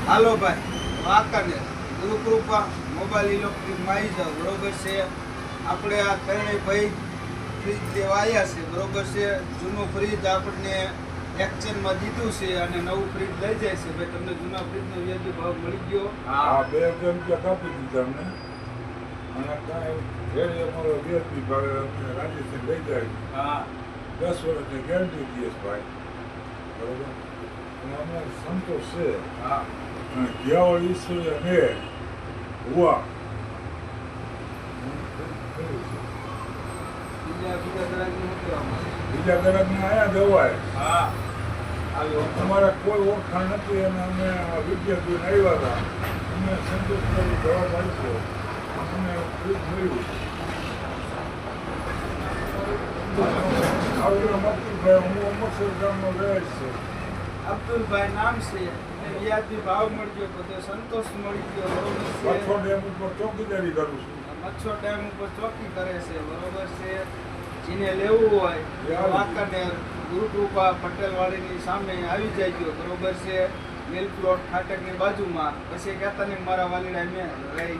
હાલો ભાઈ, વાંકાનેર ગુરુકૃપા મોબાઈલ ઇલેક્ટ્રિકમાં આવી જાઓ. બરોબર છે. આપણે આ ત્રણેય ભાઈ ફ્રીજ લેવા આવ્યા છે. બરોબર છે. જૂનું ફ્રીજ આપણને એક્સચેન્જમાં દીધું છે અને નવું ફ્રીજ લઈ જાય છે. ભાઈ, તમને જૂના ફ્રીજનો વ્યાજબી ભાવ મળી ગયો? હા, 2,000 રૂપિયા કાપી દીધા અમને. અને કાંઈ ઘેરે અમારો વ્યાજબી ભાવે અમને રાજેશે લઈ જાય. હા, 10 વર્ષની ગેરંટી દઈએ છે ભાઈ. બરોબર. અને અમને સંતોષ છે. હા. અને ઘેવાળ ઈશ્વરી અમે હુઆ બીજા ગ્રાહકને શું કહેવામાં આવે? બીજા ગ્રાહકને આયા જવાય. હા, આવ્યો. અમારા કોઈ ઓળખાણ નથી અને અમે વિદ્યાર્થીઓને આવ્યા હતા. અમને સંતોષ કરી જવાબ આપ્યો. અમને ફ્રીજ મળ્યું. આવજો મકતુભાઈ, હું અમરસર ગામનો રહે છે. અબ્દુલભાઈ નામ છે. એને વ્યાજબી ભાવ મળી ગયો, બધો સંતોષ મળી ગયો. બરોબર છે. મચ્છો ડેમ ઉપર ચોકીદારી કરું છું. મચ્છો ડેમ ઉપર ચોકી કરે છે. બરોબર છે. જેને લેવું હોય વાંકાનેર ગુરુકૃપા પટેલવાડીની સામે આવી જાય. બરોબર છે. મિલ્ક પ્લોટ ફાટકની બાજુમાં. પછી કહેતા નહીં મારા વાલીડા મેં રહી